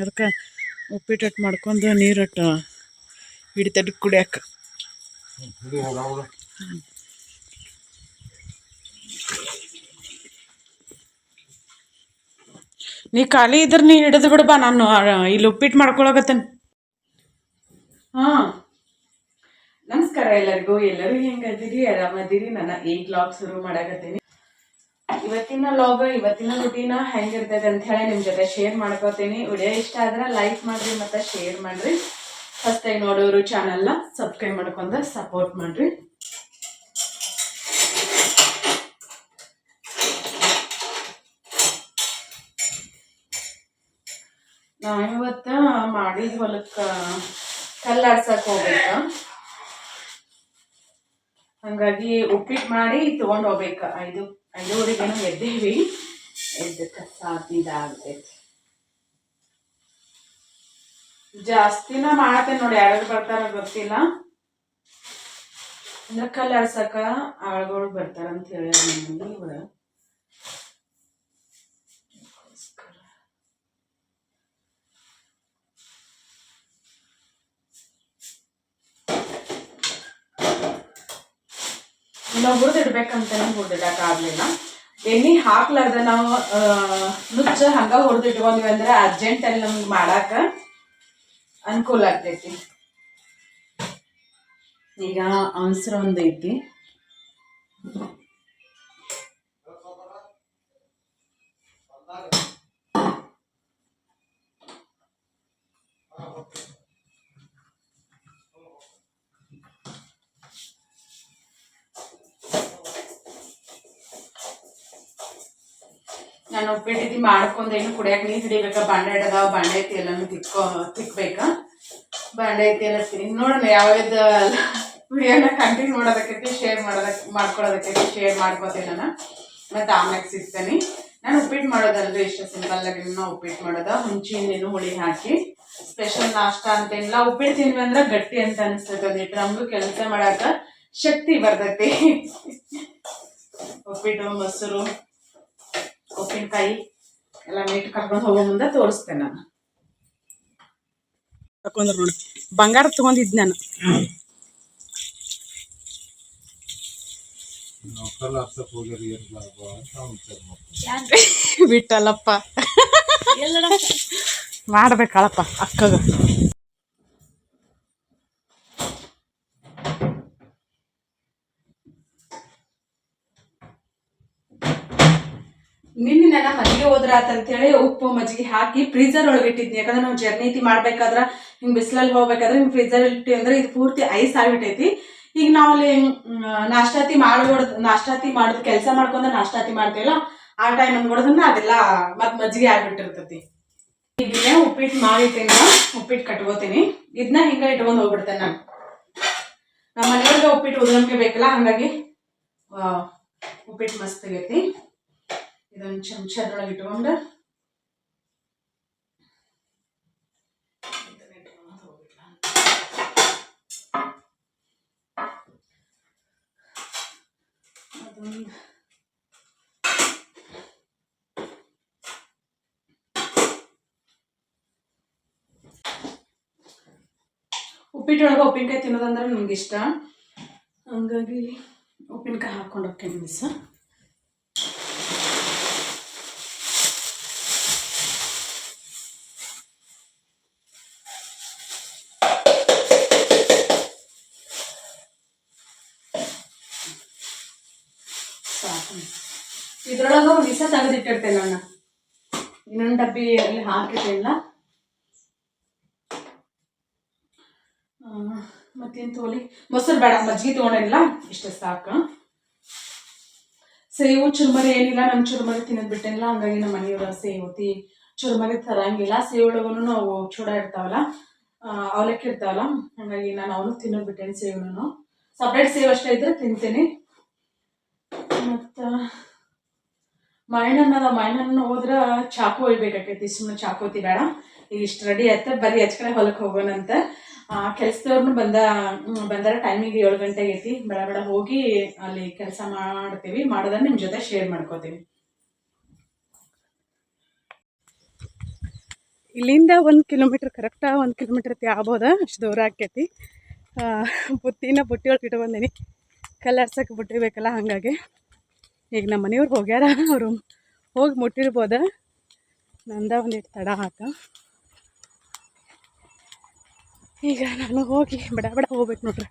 ಅದಕ್ಕೆ ಉಪ್ಪಿಟ್ಟು ಮಾಡ್ಕೊಂಡು ನೀರಟ್ಟು ಹಿಡಿತಟ್ಟು ಕುಡಿಯಾಕ. ನೀ ಖಾಲಿ ಇದ್ರೆ ನೀ ಹಿಡಿದು ಬಿಡ್ಬಾ, ನಾನು ಇಲ್ಲಿ ಉಪ್ಪಿಟ್ಟು ಮಾಡ್ಕೊಳಕತ್ತೇನೆ. ಹಾಂ, ನಮಸ್ಕಾರ ಎಲ್ಲರಿಗೂ. ಎಲ್ಲರೂ ಹೆಂಗದಿರಿ? ಆರಾಮದಿರಿ? ನನ್ನ ಈ ವ್ಲಾಗ್ ಶುರು ಮಾಡಕತ್ತೀನಿ. ಇವತ್ತಿನ ವ್ಲಾಗ್, ಇವತ್ತಿನ ರುಟೀನ ಹೆಂಗಿರ್ತೈತೆ ಅಂತ ಹೇಳಿ ನಿಮ್ಮ ಜೊತೆ ಶೇರ್ ಮಾಡ್ಕೋತೀನಿ. ವಿಡಿಯೋ ಇಷ್ಟ ಆದ್ರೆ ಲೈಕ್ ಮಾಡ್ರಿ ಮತ್ತು ಶೇರ್ ಮಾಡ್ರಿ. ಫಸ್ಟ್ ಟೈಮ್ ನೋಡೋರು ಚಾನಲ್ನ ಸಬ್ಸ್ಕ್ರೈಬ್ ಮಾಡ್ಕೊಂಡು ಸಪೋರ್ಟ್ ಮಾಡ್ರಿ. ನಾವಿವತ್ತು ಮಾಡಿದ ಹೊಲಕ್ಕೆ ಕಲ್ಲಾಡ್ಸಕ್ಕೆ ಹೋಗ್ಬೇಕು. ಹಾಗಾಗಿ ಉಪ್ಪಿಟ್ಟು ಮಾಡಿ ತೊಗೊಂಡು ಹೋಗ್ಬೇಕು. 5:30 ಎದ್ದೇವಿ. ಎದ್ದಕ್ಕೆ ಸಾಧ್ಯಿದಾಗ್ತೈತಿ. ಜಾಸ್ತಿನ ಮಾಡ್ತೇನೆ ನೋಡಿ, ಯಾರು ಬರ್ತಾರ ಗೊತ್ತಿಲ್ಲ. ಅಂದ್ರೆ ಕಲ್ಲಾಡ್ಸಕ ಆಳುಗಳು ಬರ್ತಾರಂತ ಹೇಳಿ ನಮಗೆ. ನಾವು ಹುರಿದಿಡ್ಬೇಕಂತಾನೆ ಹುರಿದಿಡಕ್ಕಾಗಲಿಲ್ಲ. ಎಣ್ಣೆ ಹಾಕ್ಲಾರ್ದ ನಾವು ನುಚ್ಚ ಹಂಗ ಹುರಿದಿಟ್ಕೊಂಡ್ವಿ ಅಂದ್ರೆ ಅರ್ಜೆಂಟಲ್ಲಿ ನಮ್ಗೆ ಮಾಡಾಕ ಅನುಕೂಲ ಆಗ್ತೈತಿ. ಈಗ ಅವಸರ ಒಂದೈತಿ. ನಾನು ಉಪ್ಪಿಟ್ಟು ಮಾಡ್ಕೊಂಡು ಏನು ಕುಡಿಯಕ್ಕೆ ನೀರು ಹಿಡಿಬೇಕಾ, ಬಾಂಡೆ ಇಡದಾವ, ಬಾಂಡೆ ಐತಿ ಎಲ್ಲನೂ ತಿಕ್ಬೇಕ. ಬಾಂಡೆ ಐತಿ ಎಲ್ಲ ನೋಡೋಣ ಯಾವ್ಯಾವ್ದು ವಿಡಿಯೋನ ಕಂಟಿನ್ಯೂ ಮಾಡೋದಕ್ಕೈತಿ, ಮಾಡ್ಕೊಳ್ಳೋದಕ್ಕೈತಿ ಶೇರ್ ಮಾಡ್ಕೋತೀನಿ ನಾನು. ಮತ್ತು ಆಮ್ಯಾಗ ಸಿಗ್ತೇನೆ. ನಾನು ಉಪ್ಪಿಟ್ಟು ಮಾಡೋದಲ್ರಿ, ಇಷ್ಟು ಸಿಂಪಲ್ ಆಗಿ ಉಪ್ಪಿಟ್ಟು ಮಾಡೋದು. ಹುಂಚಿನೇನು ಹುಳಿ ಹಾಕಿ ಸ್ಪೆಷಲ್ ನಾಷ್ಟ ಅಂತೇನಿಲ್ಲ. ಉಪ್ಪಿಟ್ಟು ತಿನ್ವಿ ಅಂದ್ರೆ ಗಟ್ಟಿ ಅಂತ ಅನಿಸ್ತೈತೆ. ಒಂದಿಟ್ಟು ನಮಗೂ ಕೆಲಸ ಮಾಡಾಕ ಶಕ್ತಿ ಬರ್ತೈತಿ. ಉಪ್ಪಿಟ್ಟು, ಮೊಸರು, ಉಪ್ಪಿನಕಾಯಿ ಎಲ್ಲ ನೀಟ್ ಕರ್ಕೊಂಡು ಹೋಗೋ ಮುಂದೆ ತೋರಿಸ್ತೇನೆ ನಾನು. ತಕೊಂಡ್ರು ನೋಡಿ, ಬಂಗಾರ ತಗೊಂಡಿದ್ ನಾನು. ಬಿಟ್ಟಲ್ಲಪ್ಪ, ಮಾಡ್ಬೇಕಳಪ್ಪ ಅಕ್ಕಗ. ನಿನ್ನೆ ನನ್ನ ಮನೆಗೆ ಹೋದ್ರಾತಂತೇಳಿ ಉಪ್ಪು ಮಜ್ಜಿಗೆ ಹಾಕಿ ಫ್ರೀಜರ್ ಒಳಗೆ ಇಟ್ಟಿದ್ನಿ. ಯಾಕಂದ್ರೆ ನಾವು ಜರ್ನಿ ಮಾಡ್ಬೇಕಾದ್ರೆ ಹಿಂಗೆ ಬಿಸಿಲಲ್ಲಿ ಹೋಗ್ಬೇಕಾದ್ರೆ ಹಿಂಗೆ ಫ್ರೀಜರ್ ಇಟ್ಟು ಅಂದ್ರೆ ಇದು ಪೂರ್ತಿ ಐಸ್ ಆಗಿಬಿಟ್ಟೈತಿ. ಈಗ ನಾವು ಅಲ್ಲಿ ನಾಷ್ಟಾತಿ ಮಾಡೋದು ಕೆಲಸ ಮಾಡ್ಕೊಂಡು ನಾಷ್ಟಾತಿ ಮಾಡ್ತೀವಲ್ಲ, ಆ ಟೈಮ್ ನೋಡೋದನ್ನ ಅದೆಲ್ಲ ಮತ್ತೆ ಮಜ್ಜಿಗೆ ಆಗ್ಬಿಟ್ಟಿರ್ತೈತಿ. ಈಗ ಉಪ್ಪಿಟ್ಟು ಮಾಡಿಟ್ಟೇನ, ಉಪ್ಪಿಟ್ಟು ಕಟ್ಕೋತೀನಿ. ಇದನ್ನ ಹಿಂಗೆ ಇಟ್ಕೊಂಡು ಹೋಗ್ಬಿಡ್ತೇನೆ ನಾನು. ನಮ್ಮ ಮನೆಯವ್ರಿಗೆ ಉಪ್ಪಿಟ್ಟು ಉದ್ರಂಕೆ ಬೇಕಲ್ಲ, ಹಾಗಾಗಿ ಉಪ್ಪಿಟ್ಟು ಮಸ್ತ್ ಆಗೈತಿ. ಇದೊಂದು ಚಮಚದೊಳಗೆ ಇಟ್ಕೊಂಡು ಉಪ್ಪಿಟ್ಟೊಳಗೆ ಉಪ್ಪಿನಕಾಯಿ ತಿನ್ನೋದಂದ್ರೆ ನಮ್ಗೆ ಇಷ್ಟ. ಹಂಗಾಗಿ ಉಪ್ಪಿನಕಾಯಿ ಹಾಕೊಂಡು ಹೋಗ್ತೇನೆ ಮಿಸ್. ಇದ್ರೊಳಗೆ ಒಂದು ದಿವಸ ತೆಗೆದಿಟ್ಟಿರ್ತೇನೆ ನಾನು. ಇನ್ನೊಂದು ಡಬ್ಬಿ ಅಲ್ಲಿ ಹಾಕಿಟ್ಟಿಲ್ಲ. ಮತ್ತೇನು ತೋಲಿ, ಮೊಸರು ಬೇಡ, ಮಜ್ಜಿಗೆ ತೊಗೊಂಡಿಲ್ಲ, ಇಷ್ಟೇ ಸಾಕು. ಸೇವು ಚುರುಮರಿ ಏನಿಲ್ಲ, ನಾನು ಚುರುಮರಿ ತಿನ್ನೋದು ಬಿಟ್ಟೇನಿಲ್ಲ. ಹಂಗಾಗಿ ನಮ್ಮ ಮನೆಯವರ ಸೇವತಿ ಚುರುಮರಿ ತರಂಗಿಲ್ಲ. ಸೇವೊಳಗೂ ನಾವು ಚೂಡ ಇರ್ತಾವಲ್ಲ, ಅವಲಕ್ಕಿ ಇರ್ತಾವಲ್ಲ, ಹಾಗಾಗಿ ನಾನು ಅವನು ತಿನ್ನೋದು ಬಿಟ್ಟೇನೆ. ಸೇವನು ಸಪ್ರೇಟ್ ಸೇವ್ ಅಷ್ಟೇ ಇದ್ರೆ ತಿಂತೀನಿ. ಮತ್ತು ಮಾವಿನಣ್ಣು ಹೋದ್ರೆ ಚಾಕು ಒಯ್ಬೇಕಾಕೈತಿ. ಸುಮ್ಮನೆ ಚಾಕೋತಿ ಬೇಡ. ಈಗ ಇಷ್ಟು ರೆಡಿ ಆಯ್ತು, ಬರೀ ಕಡೆ ಹೊಲಕ್ಕೆ ಹೋಗೋಣಂತ. ಕೆಲಸದವ್ರನ್ನ ಬಂದಾರ. ಟೈಮಿಗೆ 7 ಗಂಟೆ ಆಗೈತಿ. ಬೇಡ ಹೋಗಿ ಅಲ್ಲಿ ಕೆಲಸ ಮಾಡ್ತೀವಿ. ಮಾಡೋದನ್ನ ನಿಮ್ಮ ಜೊತೆ ಶೇರ್ ಮಾಡ್ಕೋತೀವಿ. ಇಲ್ಲಿಂದ 1 ಕಿಲೋಮೀಟ್ರ್ ಕರೆಕ್ಟಾಗಿ 1 ಕಿಲೋಮೀಟ್ರ್ ಆಗ್ಬೋದ, ಅಷ್ಟು ದೂರ ಆಕೈತಿ. ಬುಟ್ಟಿನ ಬುಟ್ಟಿ ಒಳಗೆ ಇಟ್ಟು ಬಂದೀನಿ, ಕಲ್ಲರ್ಸಕ್ಕೆ ಬುಟ್ಟಿ ಬೇಕಲ್ಲ, ಹಾಗಾಗಿ. ಈಗ ನಮ್ಮ ಮನೆಯವ್ರು ಹೋಗ್ಯಾರ, ಅವರು ಹೋಗಿ ಮುಟ್ಟಿರ್ಬೋದ, ನಂದ ಒಂದಿಟ್ಟು ತಡ ಆತ. ಈಗ ನಾನು ಹೋಗಿ ಬಡ ಬಡ ಹೋಗ್ಬೇಕು ನೋಡ್ರಿ.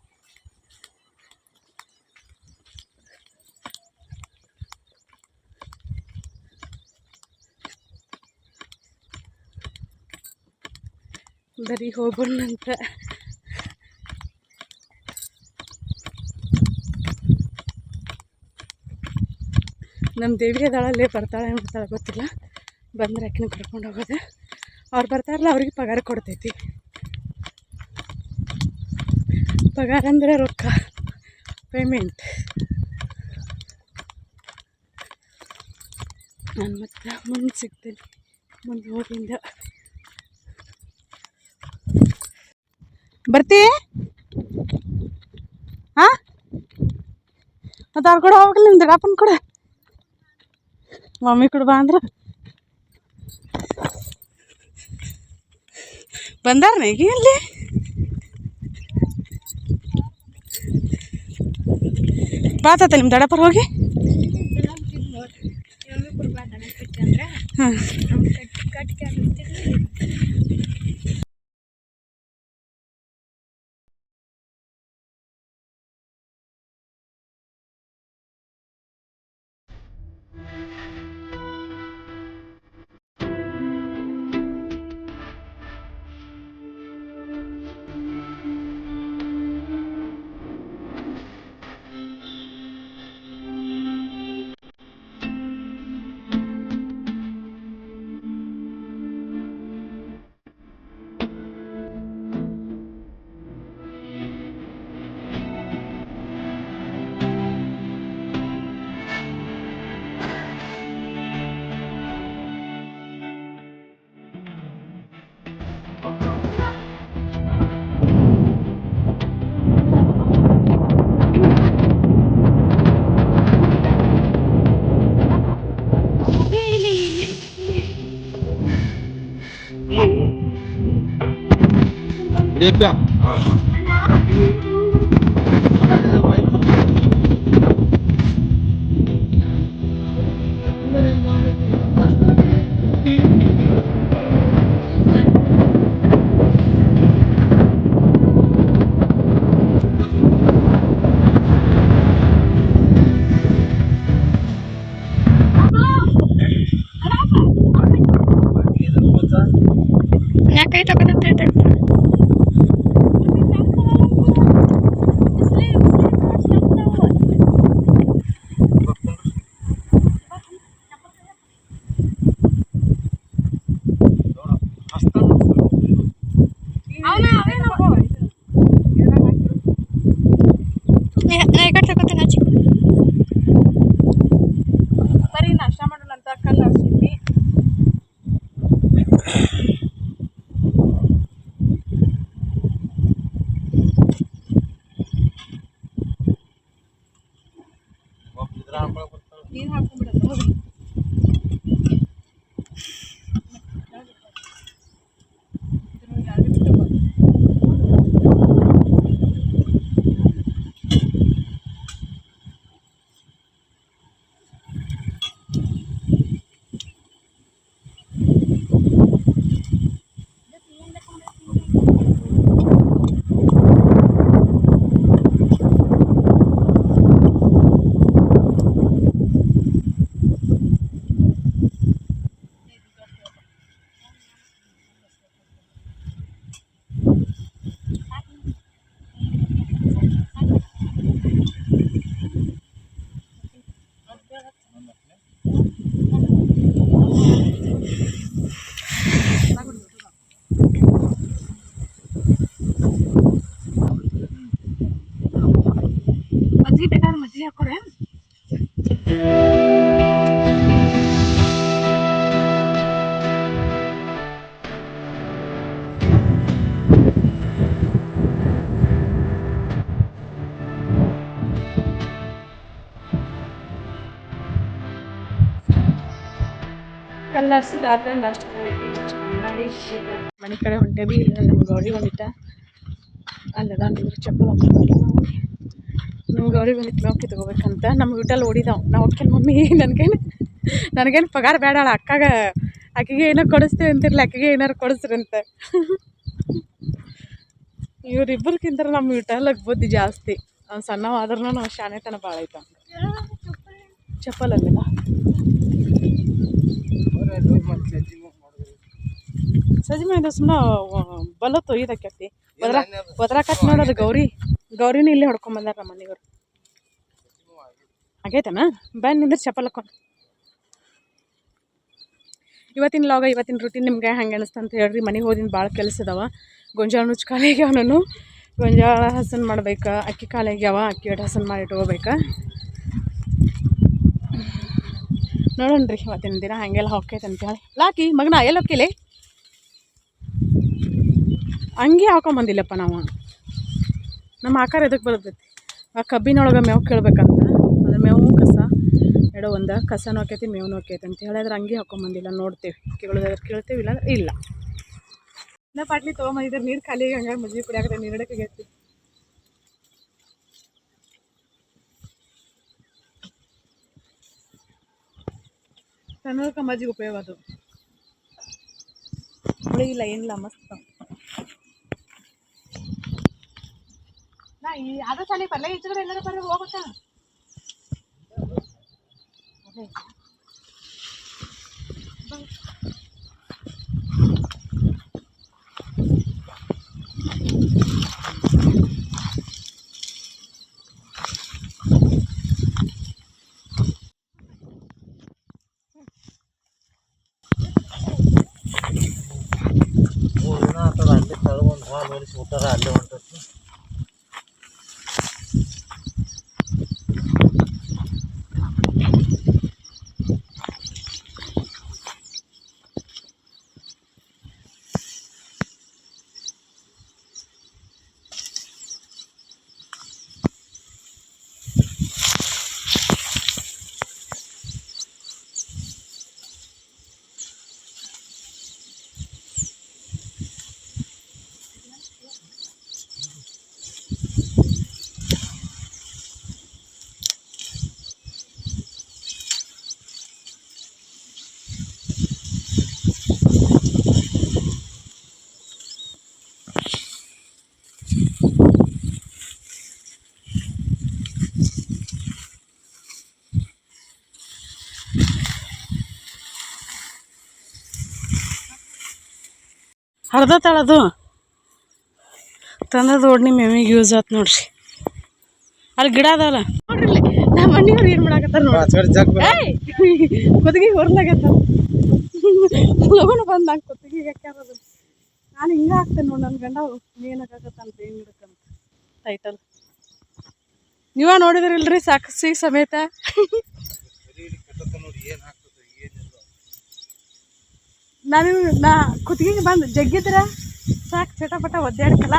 ಬರೀ ಹೋಗೋಣಂತ. ನಮ್ಮ ದೇವಿ ಅದಾಳಲ್ಲೇ ಬರ್ತಾಳೆ ಮಾಡ್ತಾಳೆ ಗೊತ್ತಿಲ್ಲ, ಬಂದರೆ ಆಕಿನ ಕರ್ಕೊಂಡು ಹೋಗೋದು. ಅವ್ರು ಬರ್ತಾರಲ್ಲ, ಅವ್ರಿಗೆ ಪಗಾರ ಕೊಡ್ತೈತಿ. ಪಗಾರ ಅಂದರೆ ರೊಕ್ಕ, ಪೇಮೆಂಟ್. ನಾನು ಮತ್ತೆ ಮುಂದೆ ಸಿಗ್ತೀನಿ, ಮುಂದೆ ಹೋಗಿಂದ ಬರ್ತೀ. ಹಾಂ, ಮತ್ತು ಅವ್ರು ಕೂಡ ಹೋಗಲ್ಲ, ನಿಮ್ಮ ದೊಡ್ಡಪ್ಪನ ಕೂಡ ಮಮ್ಮಿ ಕೂಡ ಬಾ ಅಂದ್ರೆ ಬಂದಾರ ಈಗ ಇಲ್ಲಿ. ಬಾತ ನಿಮ್ಮ ದೊಡ್ಡಪ್ಪರು ಹೋಗಿ. ಹಾಂ, Répia. ಯಾಕೈ ತಗೊಂಡಂತ ಹೇಳ್ತಾರೆ. ಬರೀ ನಾಷ್ಟ ಮಾಡೋಣ ಅಂತ ಕಲ್ಲು ಹಚ್ಚಿದ್ವಿ. ನೀರು ಹಾಕೊಂಡ್ಬಿಡೋದು. ಮಜ್ಜಿಗೆ ಬೇಕಾದ್ರೆ ಮಜ್ಜಿಗೆ ಹಾಕೋರೆ. ಕಲ್ಲರ್ಸಿದಾದ್ರೆ ಅಷ್ಟು ಮನೆ ಕಡೆ ಹೊಂಟೇವಿ. ನಮ್ಮ ಗೌರಿ ಬಂದಿಟ್ಟ ಅಲ್ಲದ ಚಪ್ಪಲ್ ನಮ್ಮ ಗೌರಿ ಬಂದಿಟ್ಟು ಮೇವ್ ಕಿತ್ಕೋಬೇಕಂತ. ನಮ್ಮ ಊಟಲ್ಲಿ ಓಡಿದಾವ್. ನಾವು ಹೋಗ್ತೀನಿ ಮಮ್ಮಿ, ನನಗೇನು ಪಗಾರ ಬೇಡಾಳ, ಆಕೆಗೆ ಏನೋ ಕೊಡಿಸ್ತೀವಿ ಅಂತಿರ್ಲಿ, ಆಕೆಗೆ ಏನಾರು ಕೊಡಿಸ್ರಿ ಅಂತ. ಇವ್ರಿಬ್ಬರಿಗಿಂತ ನಮ್ಮ ಊಟಲ್ಲಕ್ಕೆ ಬುದ್ಧಿ ಜಾಸ್ತಿ. ಅವ್ನು ಸಣ್ಣವಾದ್ರೂ ನಾವು ಶಾಣೆತನ ಭಾಳ ಐತ. ಚಪ್ಪಲಲ್ಲ ಸಜ್ಜಿ ಮಾಡಿದ ಸುಮ್ಮನೆ ಬಲತ್ತು ಒಯ್ದಾಕೈತಿ. ಒದ್ರಾಕತ್ ನೋಡೋದು ಗೌರಿನೂ ಇಲ್ಲೇ ಹೊಡ್ಕೊಂಬಂದಾರ ನಮ್ಮ ಮನೆಯವರು. ಆಗೈತನ ಬ್ಯಾನ್ ನಿಂದ್ರೆ ಚಪ್ಪಲ್ ಹಾಕೊಂಡು. ಇವತ್ತಿನ ಲಾಗ, ಇವತ್ತಿನ ರೂಟೀನ್ ನಿಮ್ಗೆ ಹೆಂಗೆ ಅನಿಸ್ತು ಅಂತ ಹೇಳ್ರಿ. ಮನೆಗೆ ಹೋದಿನ ಭಾಳ ಕೆಲಸ ಅದಾವ. ಗೊಂಜಾಳ ನುಚ್ಚು ಕಾಲಿಗ್ಯಾವ. ನಾನು ಗೊಂಜಾಳ ಹಸನ್ ಮಾಡ್ಬೇಕು. ಅಕ್ಕಿ ಕಾಲಿಗ್ಯಾವ, ಅಕ್ಕಿ ಒಟ್ಟು ಹಸನ್ ಮಾಡಿ ಇಟ್ಕೋಬೇಕು. ನೋಡೋಣ ರೀ ಇವತ್ತಿನ ದಿನ ಹಂಗೆಲ್ಲ ಹೋಗ್ತೈತೆ ಅಂತೇಳಿ. ಲಾಕಿ ಮಗನ ಎಲ್ಲಿ ಹೋಗ್ಕಿಲೆ? ಹಂಗೆ ಹಾಕೊಂಬಂದಿಲ್ಲಪ್ಪ ನಾವು. ನಮ್ಮ ಆಕಾರ ಎದಕ್ಕೆ ಬರ್ತೈತಿ? ಆ ಕಬ್ಬಿನೊಳಗೆ ಮೇವು ಕೇಳ್ಬೇಕಂತ. ಅದು ಮೇವು ಕಸ ಎರಡೋ ಒಂದು ಕಸನೂ ಹಾಕೈತಿ, ಮೇವು ಹಾಕೈತಿ ಅಂತ ಹೇಳಿದ್ರೆ ಹಂಗೆ ಹಾಕೊಂಬಂದಿಲ್ಲ. ನೋಡ್ತೇವೆ, ಕೇಳೋದಾದ್ರೆ ಕೇಳ್ತೇವೆ, ಇಲ್ಲ ಇಲ್ಲ. ಇನ್ನ ಪಾಟ್ಲಿ ತೊಗೊಂಬಂದಿದ್ರೆ ನೀರು ಖಾಲಿ ಹಂಗಾಗಿ ಮಜ್ಜಿಗೆ ಕುಡಿಯಾಕತ್ತೆ. ನೀರು ಹಿಡಕಾಗೈತಿ. ಸಣ್ಣದಕ್ಕೆ ಮಜ್ಜಿಗೆ ಉಪಯೋಗ ಅದು. ಹುಳಿ ಇಲ್ಲ ಏನಿಲ್ಲ, ಮಸ್ತ್. ನಾ ಅದು ಸಾಲಿ ಪಲ್ಲೆ ಇಚ್ಚಿದ್ರೆ ಎಲ್ಲರೂ ಬರ್ರಿ ಹೋಗ್ಬೇಕಾ? ಅದೇ ಅಲ್ಲಿ ತಳಗೊಂದು ಹಾಲು ಹೊಲಿಸ್ಬಿಟ್ಟಾರ, ಅಲ್ಲೇ ಹೊಂಟೈತಿ. ಅರ್ಧ ತಳದು ತಂದದ ಓಡ್ನಿ ಮೇವಿಗೆ ಯೂಸ್ ಆಯ್ತು ನೋಡ್ರಿ. ಅಲ್ಲಿ ಗಿಡ ಅದಲ್ಲ ನೋಡ್ರಿ. ನಮ್ಮ ಮನೆಯವ್ರು ಏನು ಮಾಡಾಕತ್ತಾರ ನೋಡಿ. ಕುತ್ತಿಗೆ ಹೊರ್ಲಾಗತ್ತಾರ. ಲಗುನ ಬಂದು ನಂಗೆ ಕುತ್ತಿಗೆ ಹಾಕ್ಯಾರದು. ನಾನು ಹಿಂಗೆ ಹಾಕ್ತೇನೆ ನೋಡಿ. ನನ್ನ ಗಂಡ ಏನಾಗತ್ತಂತ ಏನು ಹಿಡ್ಕಂತ ಟೈಟಲ್ ನೀವ ನೋಡಿದ್ರಿಲ್ರಿ ಸಾಕ್ಷಿ ಸಮೇತ. ನಾ ಕುತ್ತಿಗೆ ಬಂದು ಜಗ್ಗಿದ್ರ ಸಾಕು, ಚಟಪಟ ಒದ್ದಾಡ್ಕಲ್ಲ.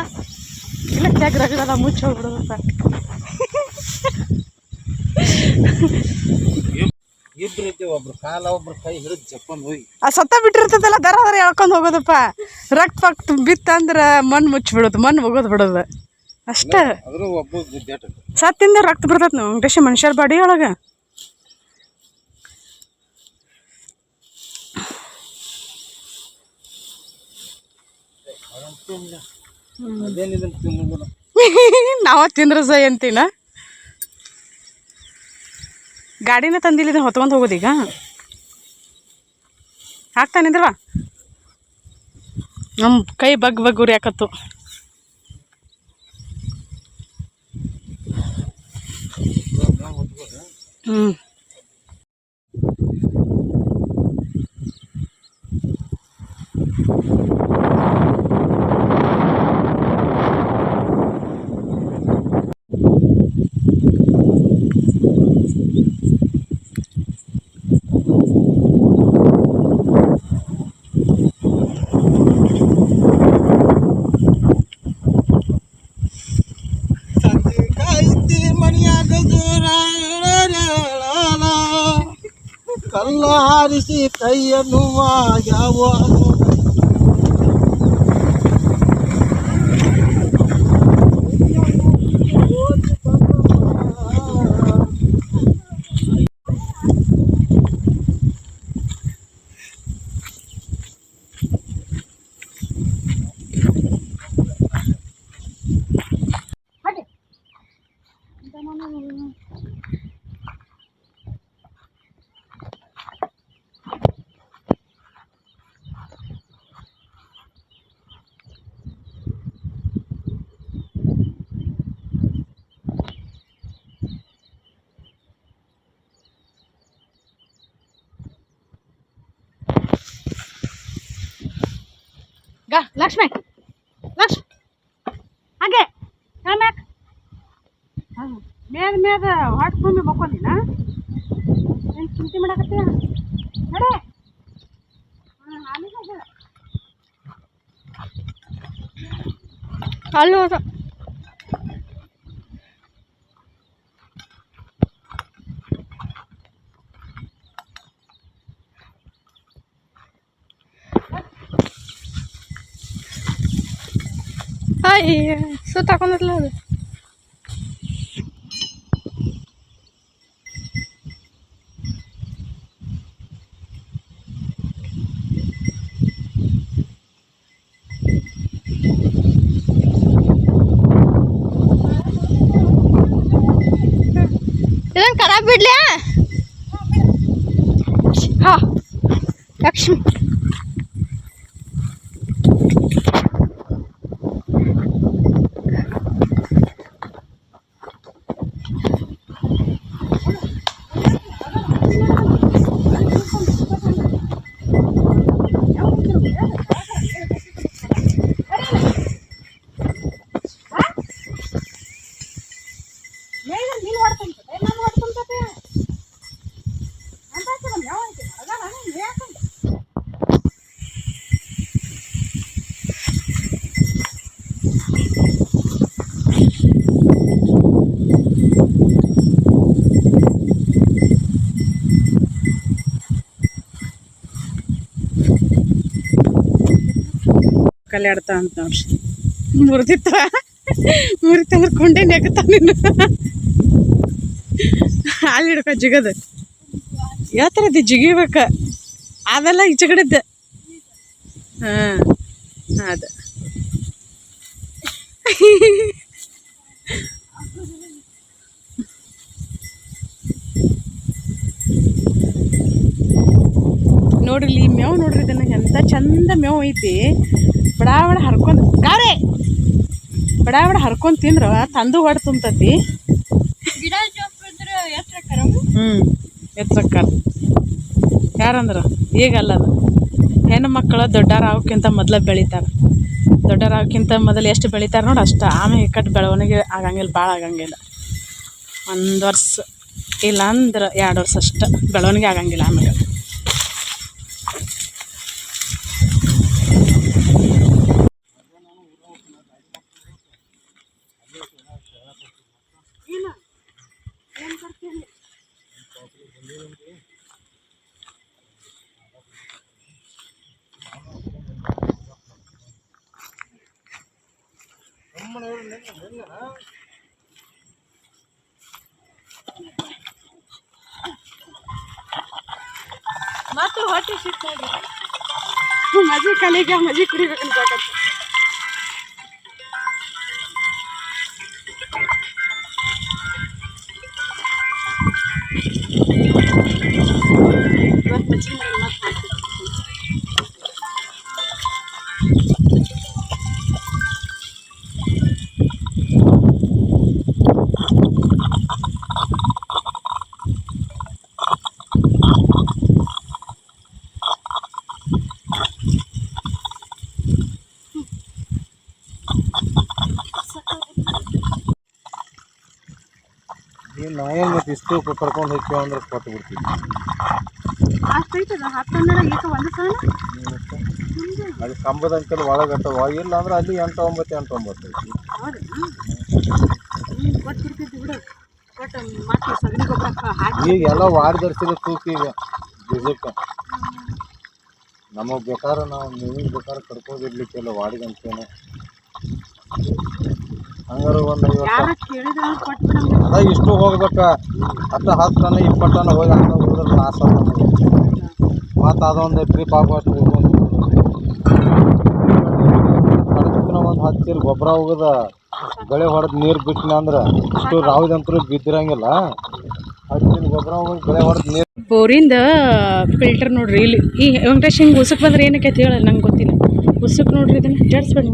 ಇಲ್ಲ ಜಾಗ ರಗಡದ ಮುಚ್ಚಿ ಹೋಗ್ಬಿಡೋದು ಸಾಕು. ಒಬ್ರು ಕಾಲ ಒಬ್ರು ಕೈ ಹಿಡಿದು ಜಪ್ಕೊಂಡು ಹೋಗಿ ಆ ಸತ್ತ ಬಿಟ್ಟಿರ್ತದಲ್ಲ, ದರ ಎಳ್ಕೊಂಡು ಹೋಗೋದಪ್ಪ. ರಕ್ತ ಬಿತ್ತಂದ್ರೆ ಮಣ್ಣು ಮುಚ್ಚಿಬಿಡೋದು, ಮಣ್ಣು ಹೋಗೋದು ಬಿಡೋದು ಅಷ್ಟೇ. ಸತ್ತಿಂದ ರಕ್ತ ಬರ್ತೈತೆ ನಾವು ವೆಂಕಟೇಶ ಮನುಷ್ಯರ ಬಾಡಿ ಒಳಗೆ. ನಾವ ತಿಂದ್ರ ಸೈ ಅಂತೀನ. ಗಾಡಿನ ತಂದಿಲ್ಲ, ಇದನ್ನ ಹೊತ್ಕೊಂಡು ಹೋಗೋದೀಗ. ಹಾಕ್ತಾನಿದ್ರವ ನಮ್ಮ ಕೈ ಬಗ್ ಉರಿ ಹಾಕತ್ತು. ಕಲ್ಲ ಹಾರಿಸಿ ಕೈಯನ್ನು ಯಾವ ಲಕ್ಷ್ಮಿ ಹಾಗೆ ಮ್ಯಾಕ್ ಮೇದ ಹೊಟ್ಟೆ ತುಂಬಿ ಬಕ್ಕೊಂಡಿನ ಏನು ಚಿಂತೆ ಮಾಡಕತ್ತೀಯ ನಡೆ ಅಲ್ಲಿ ಹೋದ ಅಯ್ಯ ಸುತ್ತಾಕೊಂಡ್ರಲ್ಲ ಅದು ಇದನ್ನು ಖರಾಬ್ ಬಿಡ್ಲಿ ಹಾ ಲಕ್ಷ್ಮಿ ಕಲ್ಯಾಡ್ತಾ ಅಂತ ನೋಡ್ರಿ ಮುರಿತಂದ್ರೆ ಕೊಂಡೆ ನೆಗತಾ ನೀನು ಹಾಲು ಹಿಡ್ಕೊ ಜಿಗದ ಯಾವ ಥರದ್ದು ಜಿಗಿಬೇಕ ಅದೆಲ್ಲ ಈಚೆ ಕಡೆದ್ದ ಹಾಂ ಅದು ನೋಡ್ರಿ ಈ ಮೇವು ನೋಡ್ರಿ ಇದನ್ನ ಎಂತ ಚಂದ ಮೇವು ಐತಿ ಬಡ ಹರ್ಕೊಂಡು ಗಾರೆ ಬಡ ಹರ್ಕೊಂಡು ತಿಂದ್ರ ತಂದು ಹೊಡೆ ತುಂಬತತಿ ಎತ್ತರಕ್ಕ ಯಾರಂದ್ರ ಈಗಲ್ಲ ಅದು ಹೆಣ್ಣು ಮಕ್ಕಳು ದೊಡ್ಡಾರ ಆಗೋಕ್ಕಿಂತ ಮೊದಲು ಬೆಳಿತಾರೆ ದೊಡ್ಡಾರ ಆಗೋಕ್ಕಿಂತ ಮೊದಲು ಎಷ್ಟು ಬೆಳಿತಾರೆ ನೋಡಿ ಅಷ್ಟು ಆಮೇಲೆ ಕಟ್ಟು ಬೆಳವಣಿಗೆ ಆಗಂಗಿಲ್ಲ ಭಾಳ ಆಗಂಗಿಲ್ಲ 1 ವರ್ಷ ಇಲ್ಲ ಅಂದ್ರೆ 2 ವರ್ಷ ಅಷ್ಟು ಬೆಳವಣಿಗೆ ಆಗಂಗಿಲ್ಲ ಆಮೇಲೆ ಮತ್ತು ಹೊಟ್ಟೆ ಸಿಕ್ಕಾಗಿ ಮಜಿ ಕಲಿಗೆ ಮಜಿ ಕುಡಿಬೇಕಂತ ಇವತ್ತು ಮಜ್ಜಿಗೆ ಮಾಡಿ ಮತ್ತೆ ನಾವೇನು ಮತ್ತೆ ಇಷ್ಟು ಕರ್ಕೊಂಡು ಹೋಗ್ತೀವಿ ಅಂದ್ರೆ ಕೊಟ್ಟು ಬಿಡ್ತೀವಿ ಅಷ್ಟೈತದ 10 ಈಗ ಒಂದು ಸಲ ಅದು ಕಂಬದ ಅಂಕಲ್ ಒಳಗೆ ಅಥವಾ ಇಲ್ಲ ಅಂದ್ರೆ ಅಲ್ಲಿ 8 9 8 9 ಐತಿ ಕೊಟ್ಟಿರ್ತಿದ್ವಿ ಬಿಡು ಕೊಟ್ಟು ಮತ್ತೆ ಸಗಣಿ ಗೊಬ್ಬರ ಹಾಕಿ ಈಗ ಎಲ್ಲ ವಾರದರ್ಸಿದ ತೂಕ ಈಗ ಬೀಜಕ್ಕೆ ನಮಗೆ ಬೇಕಾದ್ರೆ ನಾವು ನಿಮಗೆ ಬೇಕಾದ್ರೆ ಕರ್ಕೋದಿರ್ಲಿಕ್ಕೆಲ್ಲ ವಾಡಿಗೆ ಅಂತೇನೆ ಹಂಗಾರೆ ಒಂದು 50 ಅದ ಇಷ್ಟು ಹೋಗ್ಬೇಕ ಅಷ್ಟು 10 ಟನ್ 20 ಟನ್ ಹೋಗಿ ಅಂತ ಹೋದ್ರೆ ಲಾಸ್ ಅದ ಮತ್ತು ಅದೊಂದು ಟ್ರಿಪ್ ಆಗುವಷ್ಟು ಒಂದು 10 ಚೀಲ ಗೊಬ್ಬರ ಹೋಗದ ಗಳೆ ಹೊಡೆದು ನೀರು ಬಿಟ್ಟಿನ ಅಂದ್ರೆ ಇಷ್ಟು ರಾವ್ದಂತರೂ ಬಿದ್ದಿರಂಗಿಲ್ಲ 10 ಚೀಲ ಗೊಬ್ಬರ ಹೋಗಿ ಗಳೆ ಹೊಡೆದು ನೀರು ಬೋರಿಂದ ಫಿಲ್ಟರ್ ನೋಡ್ರಿ ಇಲ್ಲಿ ಈ ವೆಂಕಟೇಶ್ ಹಿಂಗೆ ಉಸುಕ್ ಬಂದ್ರೆ ಏನಕ್ಕೆ ಹೇಳ ನಂಗೆ ಗೊತ್ತಿಲ್ಲ ಉಸುಕ್ ನೋಡ್ರಿ ಇದನ್ನು ಜಡ್ಸ್ಬೇಡಿ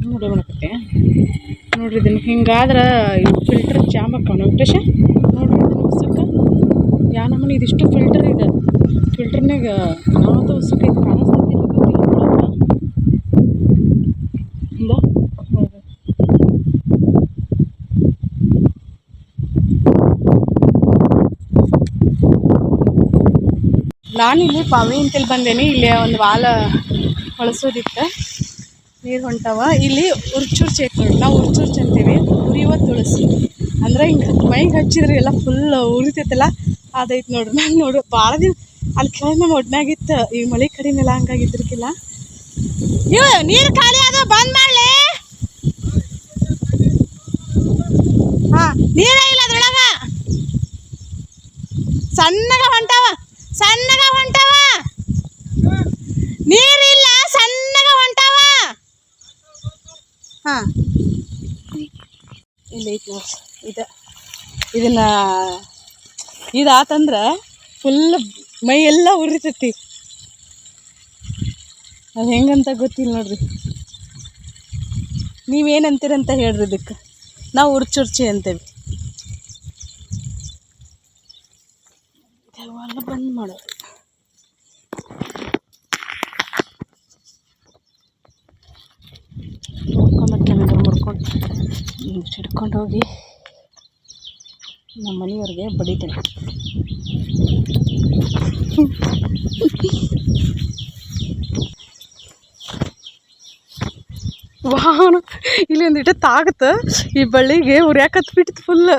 ನೋಡಿ ಮಾಡಕತ್ತೆ ನೋಡ್ರಿ ಇದನ್ನು ಹಿಂಗಾದ್ರೆ ಫಿಲ್ಟರ್ ಜಾಮ್ ಹಾಕವ ವೆಂಕಟೇಶ ನೋಡ್ರಿ ಇದನ್ನು ಉಸುಕ ಯಾವ ನಮ್ಮನೆ ಇದಿಷ್ಟು ಫಿಲ್ಟರ್ ಇದೆ ಫಿಲ್ಟರ್ನಾಗ ನಾವಂತ ಉಸುಕ್ ಇದು ಕಾಣಿಸ್ತೈತಿಲ್ಲ ಗೊತ್ತಿಲ್ಲ ನಾನಿಲ್ಲಿ ಪಾವಿ ಅಂತೇಳಿ ಬಂದೇನಿ. ಇಲ್ಲಿ ಒಂದು ವಾಲ ಹೊಳಸೋದಿತ್ತು, ನೀರು ಹೊಂಟವ. ಇಲ್ಲಿ ಉರ್ಚುರ್ಚಿ ಐತೆ ನೋಡಿ, ನಾವು ಉರ್ಚುರ್ಚಿ ಅಂತೀವಿ. ಉರಿಯುವ ತುಳಸಿ ಅಂದ್ರೆ ಹಿಂಗೆ ಮೈಗೆ ಹಚ್ಚಿದ್ರೆ ಎಲ್ಲ ಫುಲ್ ಉರಿತೈತಲ್ಲ, ಅದೈತೆ ನೋಡ್ರಿ. ನಾನು ನೋಡ್ರಿ ಭಾಳ ದಿನ ಅಲ್ಲಿ ಕೆಳಗೆ ನಮ್ಮ ಒಡ್ನಾಗಿತ್ತು, ಈ ಮಳೆ ಕಡಿಮೆಲ್ಲ ಹಂಗಾಗಿದ್ರಕ್ಕಿಲ್ಲ. ಇವು ನೀರು ಖಾಲಿ ಅದು ಬಂದ್ ಮಾಡ್ಲಿ. ಹಾಂ, ನೀರೇ ಇಲ್ಲ ಅದ್ರೊಳಗ, ಸಣ್ಣಗ ಹೊಂಟವ, ಸಣ್ಣಗ ಹೊಂಟವ, ನೀರಿಲ್ಲ, ಸಣ್ಣಗ ಹೊಂಟವ. ಹಾಂ, ಇಲ್ಲ ಐತಿ ನೋಡಿ. ಇದನ್ನ ಇದಾತಂದ್ರೆ ಫುಲ್ ಮೈ ಎಲ್ಲ ಉರಿತೈತಿ. ಅದು ಹೆಂಗಂತ ಗೊತ್ತಿಲ್ಲ ನೋಡ್ರಿ. ನೀವೇನಂತೀರಂತ ಹೇಳ್ರಿ ಇದಕ್ಕೆ. ನಾವು ಉರ್ಚುರ್ಚಿ ಅಂತೇವಿ. ಇದೆಲ್ಲ ಬಂದ್ ಮಾಡೋದು. ಮುರ್ಕೊಂಡು ಹಿಡ್ಕೊಂಡು ಹೋಗಿ ನಮ್ಮ ಮನೆಯವ್ರಿಗೆ ಬಡಿತೇನೆ. ವಾಹನ ಇಲ್ಲಿ ಒಂದಿಟ್ಟು ತಾಗತ್ತ, ಈ ಬಳ್ಳಿಗೆ ಉರಿಯಾಕತ್ ಬಿಟ್ಟಿತ್ತು ಫುಲ್.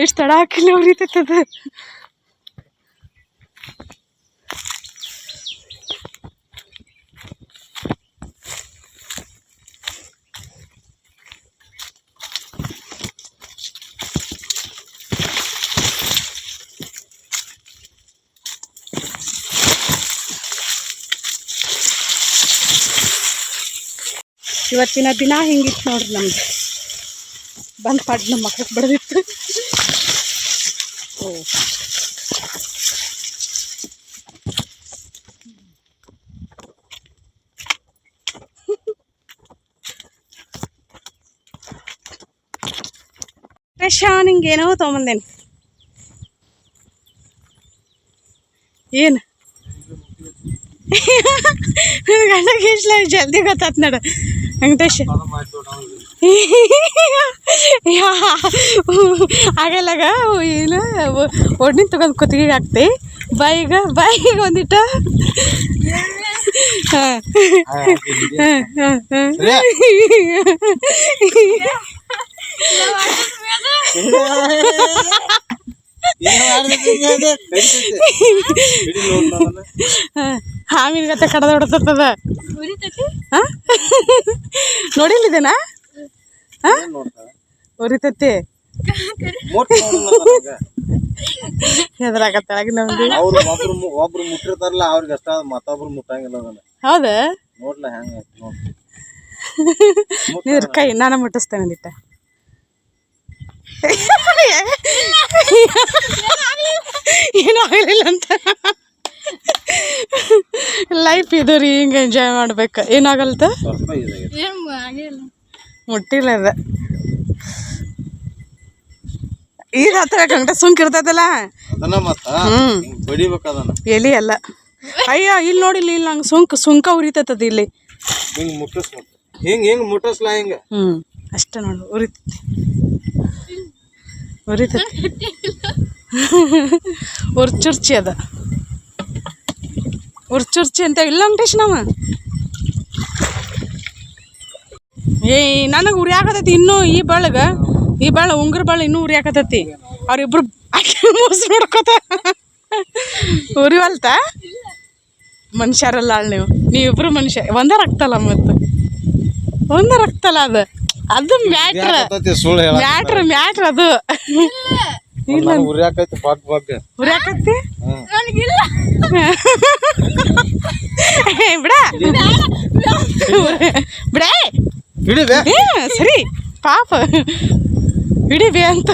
ಎಷ್ಟು ತಡ ಹಾಕಿಲ್ಲ ಉರಿತೈತದ. ಇವತ್ತಿನ ದಿನ ಹಿಂಗಿತ್ತು ನೋಡ್ರಿ ನಮ್ದು. ಬಂದು ಪಾಡ್ ನಮ್ಮ ಮಕ್ಕಳಿಗೆ ಬಡ್ದಿತ್ತು. ಓ, ಫ್ರೆಶ್ ನಿಂಗೇನೋ ತೊಗೊಂಬಂದೇನು. ಏನು ಗಂಡಗೆ ಇಷ್ಟ ಜಲ್ದಿ ಗೊತ್ತಾತ್ ನೋಡು ವೆಂಕಟೇಶ್. ಆಗಲ್ಲಾಗ ಏನು ಒಡ್ನಿನ ತಗೊಂಡು ಕುತ್ತಿಗೆ ಹಾಕ್ತಿ, ಬಾಯಿಗೆ ಒಂದಿಟ್ಟು. ಹಾಂ ಹಾವಿನ ಗತೆ ಕಡದ ಹೊಡ್ತದ. ಹಾಂ ನೋಡಿಲ್ಲಿದೇನಾ? ಹಾಂ ಉರಿತೈತಿ. ಹೆದರಾಗತ್ತಾಗಿ ನಮ್ದು. ಒಬ್ರು ಮುಟ್ಟಿರ್ತಾರಲ್ಲ ಅವ್ರಿಗೆ ಅಷ್ಟ, ಮತ್ತೊಬ್ರು ಮುಟ್ಟಂಗಿಲ್ಲ. ಹೌದಾ? ನೋಡ್ಲ ಹೆಂಗ ನೀರ್ ಕೈ ನಾನು ಮುಟ್ಟಿಸ್ತೇನೆ ಅಂದಿಟ್ಟ. ಏನೂ ಆಗಲಿಲ್ಲ ಅಂತ. ಲೈಫ್ ಇದು ರೀ, ಹಿಂಗೆ ಎಂಜಾಯ್ ಮಾಡ್ಬೇಕು. ಏನಾಗಲ್ತ? ಮುಟ್ಟಿಲ್ಲ ಅದ. ಈಗ ಹತ್ರ ಗಂಟೆ ಸುಂಕಿರ್ತದಲ್ಲ, ಎಲಿ ಅಲ್ಲ. ಅಯ್ಯ ಇಲ್ಲಿ ನೋಡಿಲ್ಲ, ಇಲ್ಲಿ ನಂಗೆ ಸುಂಕ ಉರಿತದ ಇಲ್ಲಿ. ಅಷ್ಟೇ ನೋಡು, ಉರಿತೈತಿ. ಉರ್ಚುರ್ಚಿ ಅದ, ಉರ್ಚುರ್ಚಿ ಅಂತ ಇಲ್ಲ ವೆಂಕಟೇಶ್. ನಮ್ಮ ನನಗೆ ಉರಿ ಆಗತೈತಿ ಇನ್ನೂ. ಈ ಬಾಳ ಉಂಗ್ರ ಬಾಳ ಇನ್ನೂ ಉರಿ ಆಗತೈತಿ. ಅವ್ರಿಬ್ರು ಮೊಸರು ನೋಡ್ಕೋತ ಉರಿವಲ್ತ. ಮನುಷ್ಯರಲ್ಲ ನೀವಿಬ್ರು ಮನುಷ್ಯ. ಒಂದೇ ರಕ್ತಲ್ಲ, ಮತ್ತು ಒಂದೇ ರಕ್ತಲ್ಲ. ಅದು ಮ್ಯಾಟ್ರ್ ಅದು. ಉರಿಯಾಕೈತಿ ಬಿಡ ಸರಿ, ಪಾಪ ಹಿಡಿಬೇ ಅಂತ.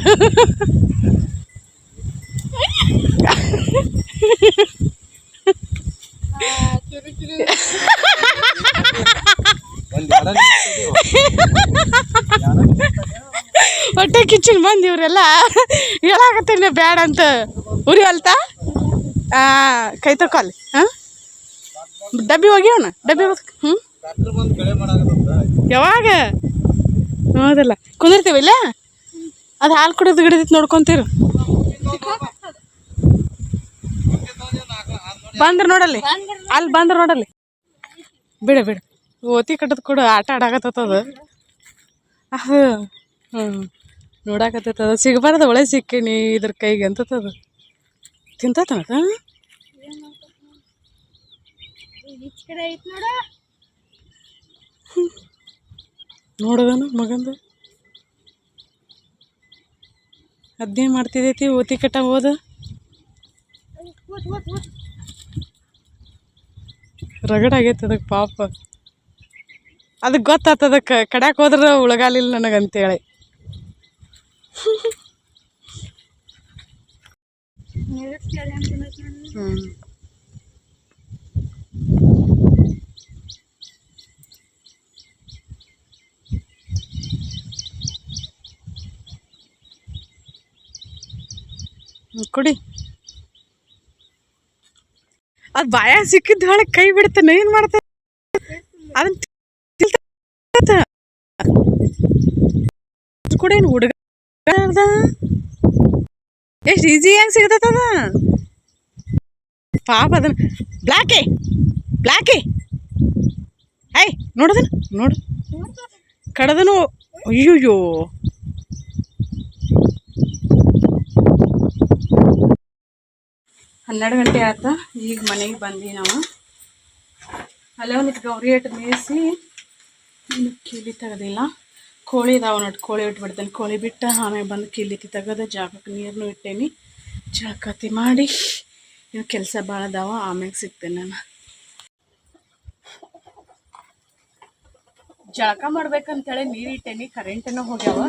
ಹೊಟ್ಟೆ ಕಿಚ್ಚನ್ ಬಂದು ಇವರೆಲ್ಲ ಹೇಳಾಕತ್ತೀನಿ ಬ್ಯಾಡ ಅಂತ. ಉರಿವಲ್ತ ಕೈ ತಕೊಲ್ಲಿ. ಹಾಂ ಡಬ್ಬಿ ಹೋಗ್ಯವನ, ಡಬ್ಬಿ ಹ್ಞೂ ಯಾವಾಗ ಹೌದಲ್ಲ ಕುಂದಿರ್ತೀವಿಲ್ಲ. ಅದು ಹಾಲು ಕುಡಿದು ಗಿಡದೈತಿ ನೋಡ್ಕೊಂತೀರು. ಬಂದ್ರ ನೋಡಲ್ಲಿ ಅಲ್ಲಿ ಬಂದ್ರ ನೋಡಲ್ಲಿ ಬಿಡ ಬಿಡ ಓತಿ ಕಟ್ಟದ್ ಕೂಡ ಆಟ ಆಡಾಕತ್ತದ ಅದು ನೋಡಾಕತ್ತದ ಸಿಗಬಾರ್ದ ಒಳ್ಳೆ ಸಿಕ್ಕೇನಿ ಇದ್ರ ಕೈಗೆ ಅಂತದ ತಿಂತತನಕ ನೋಡದನು ಮಗಂದು ಅದ್ನೇ ಮಾಡ್ತಿದೈತಿ ಓತಿ ಕಟ್ಟ ಹೋದ ರಗಡ್ ಆಗೈತೆ ಅದಕ್ಕೆ ಪಾಪ ಅದಕ್ಕೆ ಗೊತ್ತಾಗ್ತದ ಕಡ್ಯಾಕ್ ಹೋದ್ರೆ ಉಳಗಾಲಿಲ್ಲ ನನಗಂತೇಳಿ ಕುಡಿ ಅದು ಬಾಯಾಗ ಸಿಕ್ಕಿದ್ದು ಹೊಳಗೆ ಕೈ ಬಿಡ್ತಾನೆ ಏನು ಮಾಡ್ತಾನೆ ಅದನ್ನ ಕೂಡ ಏನು ಹುಡುಗ ಎಷ್ಟು ಈಸಿಯಾಗಿ ಸಿಗತದ ಪಾಪ ಅದನ್ನ ಬ್ಲ್ಯಾಕೆ ಐ ನೋಡದನ ನೋಡು ಕಡದನು ಅಯ್ಯೋಯ್ಯೋ 12 ಗಂಟೆ ಆಯ್ತು ಈಗ ಮನೆಗೆ ಬಂದ್ವಿ ನಾವು ಅಲ್ಲೇ ಒಂದಿಟ್ಟು ಗೌರಿ ಹಿಟ್ಟು ಮೇಯಿಸಿ ಇನ್ನು ಕೀಲಿ ತೆಗೆದಿಲ್ಲ ಕೋಳಿ ಇದಾವೆ ನೋಡಿ ಕೋಳಿ ಇಟ್ಬಿಡ್ತೇನೆ ಕೋಳಿ ಬಿಟ್ಟು ಆಮೇಲೆ ಬಂದು ಕೀಲಿತಿ ತೆಗೆದು ಜಾಗಕ್ಕೆ ನೀರನ್ನು ಇಟ್ಟೇನಿ ಜಳಕತಿ ಮಾಡಿ ಇನ್ನು ಕೆಲಸ ಭಾಳ ಅದಾವ ಆಮೇಲೆ ಸಿಗ್ತೇನೆ ನಾನು ಜಳಕ ಮಾಡ್ಬೇಕಂತೇಳಿ ನೀರು ಇಟ್ಟೇನಿ ಕರೆಂಟನ್ನು ಹೋಗ್ಯಾವ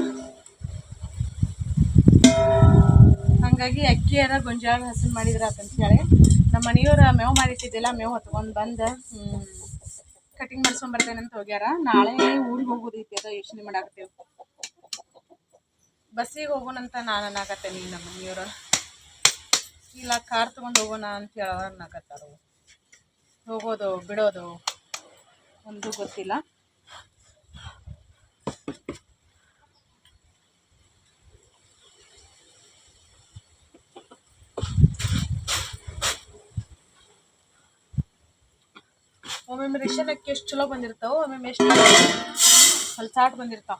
ಹಾಗಾಗಿ ಅಕ್ಕಿಯಾರ ಗೊಂಜಾಳ ಹಸನ್ ಮಾಡಿದ್ರ ಅಂತ ಹೇಳಿ ನಮ್ಮ ಮನೆಯವ್ರ ಮೇವು ಮಾಡಿಟ್ಟಿದ್ದಿಲ್ಲ ಮೇವು ಹೊತ್ಕೊಂಡು ಬಂದು ಕಟಿಂಗ್ ಮಾಡ್ಸ್ಕೊಂಡ್ ಬರ್ತೇನೆ ಅಂತ ಹೋಗ್ಯಾರ ನಾಳೆ ಊರಿಗೆ ಹೋಗೋದೈತಿ ಅದ ಯೋಚನೆ ಮಾಡಾಕತ್ತೇವೆ ಬಸ್ಸಿಗೆ ಹೋಗೋಣಂತ ನಾನು ಅನ್ನಕತ್ತೇನೆ ನಮ್ಮ ಮನೆಯವ್ರ ಇಲ್ಲ ಕಾರ್ ತೊಗೊಂಡು ಹೋಗೋಣ ಅಂತ ಹೇಳೋರು ಅನ್ನಕತ್ತಾರ ಹೋಗೋದು ಬಿಡೋದು ಒಂದು ಗೊತ್ತಿಲ್ಲ ಒಮ್ಮೊಮ್ಮೆ ರೇಷನ್ ಅಕ್ಕಿ ಎಷ್ಟು ಚಲೋ ಬಂದಿರ್ತಾವ ಒಮ್ಮೊಮ್ಮೆ ಎಷ್ಟು ಹೊಲ್ಸಾಟ್ ಬಂದಿರ್ತಾವ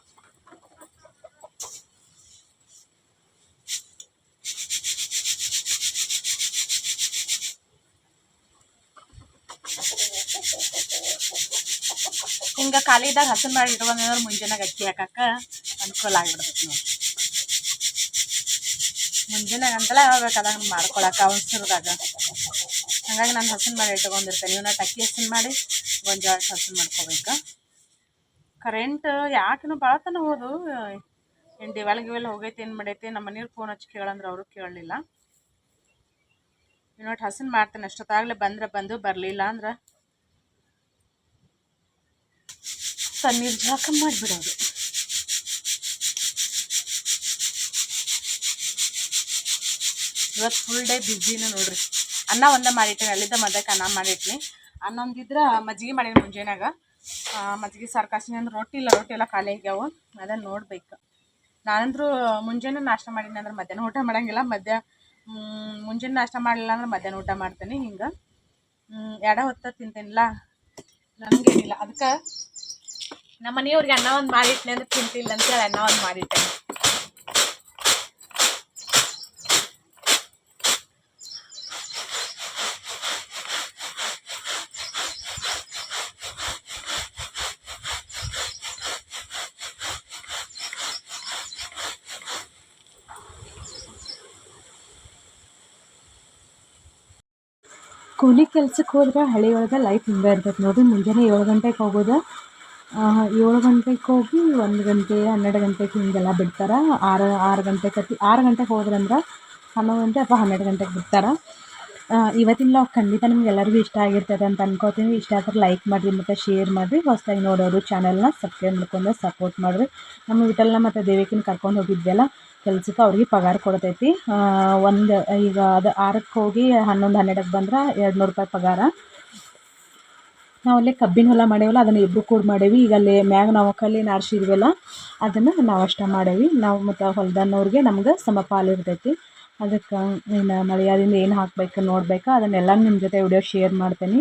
ಹಿಂಗ ಖಾಲಿದಾಗ ಹಸನ್ ಮಾಡಿ ಇಟ್ಕೊಂಡ್ರೆ ಮುಂಜಾನಾಗ ಅಕ್ಕಿ ಹಾಕಾಕ ಅನುಕೂಲ ಆಗಿಬಿಡ್ತೈತಿ ನೋಡಿ ಮುಂಜಾನಾಗ ಅಂತಲೇ ಹೋಗ್ಬೇಕಾದಾಗ ಮಾಡ್ಕೊಳಕ ಅವಸರದಾಗ ಹಾಗಾಗಿ ನಾನು ಹಸನ್ ಮಾಡಿ ಇಟ್ಕೊಂಡಿರ್ತೇನೆ ಇವನ್ನ ಅಕ್ಕಿ ಹಸನ್ ಮಾಡಿ ಗೊಂಜಾಳ ಹಸನ್ ಮಾಡ್ಕೋಬೇಕು ಕರೆಂಟ್ ಯಾಕೆ ಭಾಳ ತನ ಹೋದು ಏನು ಡಿವೆಲ್ ಹೋಗೈತೆ ಏನು ಮಾಡೈತೆ ನಮ್ಮ ಮನೆಯವ್ರು ಫೋನ್ ಹಚ್ಚಿ ಕೇಳಂದ್ರೆ ಅವರು ಕೇಳಲಿಲ್ಲ ಇನ್ನೊಟ್ಟು ಹಸನ್ ಮಾಡ್ತೇನೆ ಅಷ್ಟೊತ್ತಾಗಲೇ ಬಂದ್ರೆ ಬಂದು ಬರಲಿಲ್ಲ ಅಂದ್ರೆ ತಣ್ಣೀರು ಜಳಕ ಮಾಡಿಬಿಡೋದು ಇವತ್ತು ಫುಲ್ ಡೇ ಬ್ಯುಸಿನ ನೋಡ್ರಿ ಅನ್ನ ಒಂದೇ ಮಾಡಿಟ್ಟೆ ಅಲ್ಲಿದ್ದ ಮದಕ್ಕೆ ಅನ್ನ ಮಾಡಿಟ್ನಿ ಅನ್ನ ಒಂದಿದ್ರೆ ಮಜ್ಜಿಗೆ ಮಾಡೀನಿ ಮುಂಜಾನಾಗ ಮಜ್ಜಿಗೆ ಸಾರು ಕಾಸಿನಿ ಅಂದ್ರೆ ರೊಟ್ಟಿ ಎಲ್ಲ ಖಾಲಿ ಆಗ್ಯಾವ ಅದನ್ನು ನೋಡ್ಬೇಕು ನಾನಂದ್ರೂ ಮುಂಜಾನೆ ನಾಷ್ಟ ಮಾಡೀನಿ ಅಂದ್ರೆ ಮಧ್ಯಾಹ್ನ ಊಟ ಮಾಡೋಂಗಿಲ್ಲ ಮುಂಜಾನೆ ನಾಷ್ಟ ಮಾಡಲಿಲ್ಲ ಅಂದ್ರೆ ಮಧ್ಯಾಹ್ನ ಊಟ ಮಾಡ್ತೀನಿ ಹಿಂಗೆ ಎಡ ಹೊತ್ತ ತಿಂತೇನಿಲ್ಲ ನನಗೇನಿಲ್ಲ ಅದಕ್ಕೆ ನಮ್ಮ ಮನೆಯವ್ರಿಗೆ ಅನ್ನ ಒಂದು ಮಾಡಿಟ್ನೆ ಅಂದ್ರೆ ತಿಂತಿಲ್ಲ ಅಂತೇಳಿ ಅನ್ನ ಒಂದು ಮಾಡಿಟ್ಟೇನೆ ಕೂಲಿ ಕೆಲ್ಸಕ್ಕೆ ಹೋದ್ರೆ ಹಳ್ಳಿ ಒಳಗೆ ಲೈಫ್ ಹಿಂಗೆ ಇರ್ತೈತೆ ನೋಡಿ ಮುಂಜಾನೆ 7 ಗಂಟೆಗೆ ಹೋಗೋದು 7 ಗಂಟೆಗೆ ಹೋಗಿ 1 ಗಂಟೆ 12 ಗಂಟೆಗೆ ಹಿಂಗೆಲ್ಲ ಬಿಡ್ತಾರೆ 6 ಗಂಟೆಗೆ ಹೋದ್ರಂದ್ರೆ 11 ಗಂಟೆ ಅಥವಾ 12 ಗಂಟೆಗೆ ಬಿಡ್ತಾರೆ ಇವತ್ತಿನ ಲಾಗ್ ಖಂಡಿತ ನಿಮ್ಗೆ ಎಲ್ಲರಿಗೂ ಇಷ್ಟ ಆಗಿರ್ತದೆ ಅಂತ ಅನ್ಕೋತೀನಿ ಇಷ್ಟ ಆದರೆ ಲೈಕ್ ಮಾಡಿರಿ ಮತ್ತು ಶೇರ್ ಮಾಡಿರಿ ಹೊಸದಾಗಿ ನೋಡೋರು ಚಾನಲ್ನ ಸಬ್ಸ್ಕ್ರೈಬ್ ಮಾಡ್ಕೊಂಡು ಸಪೋರ್ಟ್ ಮಾಡಿರಿ ನಮ್ಮ ವಿಠಲ್ನ ಮತ್ತು ದೇವಿಕಿನ ಕರ್ಕೊಂಡು ಹೋಗಿದ್ವಲ್ಲ ಕೆಲ್ಸಕ್ಕೆ ಅವ್ರಿಗೆ ಪಗಾರ ಕೊಡ್ತೈತಿ ಈಗ ಅದು 6ಕ್ಕೆ ಹೋಗಿ 11-12ಕ್ಕೆ ಬಂದ್ರೆ 200 ರೂಪಾಯಿ ಪಗಾರ ನಾವು ಅಲ್ಲೇ ಕಬ್ಬಿನ ಹೊಲ ಮಾಡೇವಲ್ಲ ಅದನ್ನು ಇಬ್ಬರು ಕೂಡ ಮಾಡೇವಿ ಈಗ ಅಲ್ಲಿ ಮ್ಯಾಗ ನಾವು ಕಲ್ಲಿ ನಾಡ್ಸಿದ್ವಲ್ಲ ಅದನ್ನು ನಾವು ಅಷ್ಟ ಮಾಡೇವಿ ನಾವು ಮತ್ತು ಹೊಲದನ್ನವ್ರಿಗೆ ನಮ್ಗೆ ಸಮಪಾಲು ಇರ್ತೈತಿ ಅದಕ್ಕೆ ಇನ್ನು ಮಳೆಗಾಲದಿಂದ ಏನು ಹಾಕ್ಬೇಕು ನೋಡ್ಬೇಕು, ಅದನ್ನೆಲ್ಲ ನಿಮ್ಮ ಜೊತೆ ವಿಡಿಯೋ ಶೇರ್ ಮಾಡ್ತೀನಿ.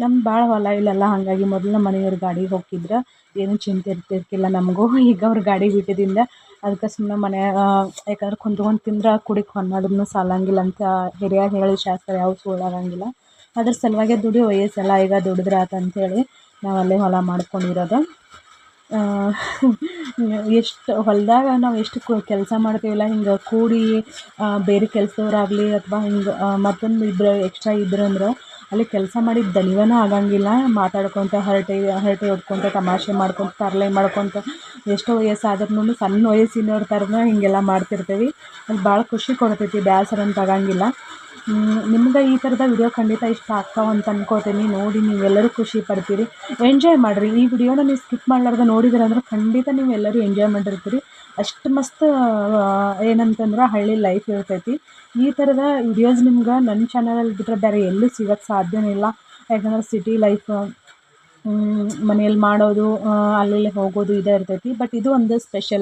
ನಮ್ಮ ಭಾಳ ಹೊಲ ಇಲ್ಲೆಲ್ಲ, ಹಾಗಾಗಿ ಮೊದಲು ನಮ್ಮ ಮನೆಯವ್ರು ಗಾಡಿಗೆ ಹೋಗ್ತಿದ್ರು, ಏನೂ ಚಿಂತೆ ಇರ್ತಿರ್ಕಿಲ್ಲ ನಮಗೂ. ಈಗ ಅವ್ರು ಗಾಡಿ ಬಿಟ್ಟಿದಿಂದ ಅದಕ್ಕೆ ಸುಮ್ಮನೆ ಮನೆ, ಯಾಕಂದ್ರೆ ಕುಂತ್ಕೊಂಡು ತಿಂದ್ರೆ ಕುಡಿಗೆ ಹೊನ್ನಾದ್ರೂ ಸಾಲಂಗಿಲ್ಲ ಅಂತ ಹಿರಿಯರು ಹೇಳಿ ಶಾಸ್ತ್ರ ಯಾವ ಸುಳ್ಳಾಗಂಗಿಲ್ಲ. ಅದ್ರ ಸಲುವಾಗಿ ವಯಸ್ಸೆಲ್ಲ ಈಗ ದುಡಿದ್ರೆ ಆತಂಥೇಳಿ ನಾವು ಅಲ್ಲೇ ಹೊಲ ಮಾಡ್ಕೊಂಡಿರೋದು. ಎಷ್ಟು ಹೊಲದಾಗ ನಾವು ಎಷ್ಟು ಕೆಲಸ ಮಾಡ್ತೀವಲ್ಲ, ಹಿಂಗೆ ಕೂಡಿ ಬೇರೆ ಕೆಲಸದವ್ರಾಗಲಿ ಅಥವಾ ಹಿಂಗೆ ಮತ್ತೊಂದು ಇಬ್ಬರು ಎಕ್ಸ್ಟ್ರಾ ಇದ್ರು ಅಂದ್ರೆ ಅಲ್ಲಿ ಕೆಲಸ ಮಾಡಿದ ದಣಿವೇ ಆಗಂಗಿಲ್ಲ. ಮಾತಾಡ್ಕೊತ ಹರಟೆ ಹೊಡ್ಕೊತ ತಮಾಷೆ ಮಾಡ್ಕೊತ ತರಲೆ ಮಾಡ್ಕೊತ ಎಷ್ಟೋ ವಯಸ್ಸಾದ್ರೂ ಸಣ್ಣ ವಯಸ್ಸಿನವ್ರ ಥರನೇ ಹೀಗೆಲ್ಲ ಮಾಡ್ತಿರ್ತೀವಿ. ಅದು ಭಾಳ ಖುಷಿ ಕೊಡ್ತೈತಿ, ಬೇಸರ ಅಂತ ಆಗಂಗಿಲ್ಲ. ನಿಮ್ಗೆ ಈ ಥರದ ವಿಡಿಯೋ ಖಂಡಿತ ಇಷ್ಟ ಆಗ್ತಾವೆ ಅಂತ ಅನ್ಕೋತೀನಿ. ನೋಡಿ ನೀವೆಲ್ಲರೂ ಖುಷಿ ಪಡ್ತೀರಿ, ಎಂಜಾಯ್ ಮಾಡಿರಿ. ಈ ವಿಡಿಯೋನ ನೀವು ಸ್ಕಿಪ್ ಮಾಡಲಾರ್ದೆ ನೋಡಿದ್ರೆ ಅಂದ್ರೆ ಖಂಡಿತ ನೀವು ಎಲ್ಲರೂ ಎಂಜಾಯ್ ಮಾಡಿರ್ತೀರಿ. ಅಷ್ಟು ಮಸ್ತ್ ಏನಂತಂದ್ರೆ ಹಳ್ಳಿ ಲೈಫ್ ಇರ್ತೈತಿ. ಈ ಥರದ ವಿಡಿಯೋಸ್ ನಿಮ್ಗೆ ನನ್ನ ಚಾನಲಲ್ಲಿ ಬಿಟ್ಟರೆ ಬೇರೆ ಎಲ್ಲೂ ಸಿಗೋಕ್ಕೆ ಸಾಧ್ಯನೇ ಇಲ್ಲ. ಯಾಕಂದ್ರೆ ಸಿಟಿ ಲೈಫ್ ಮನೆಯಲ್ಲಿ ಮಾಡೋದು, ಅಲ್ಲಿ ಹೋಗೋದು ಇದೇ ಇರ್ತೈತಿ. ಬಟ್ ಇದು ಒಂದು ಸ್ಪೆಷಲ್.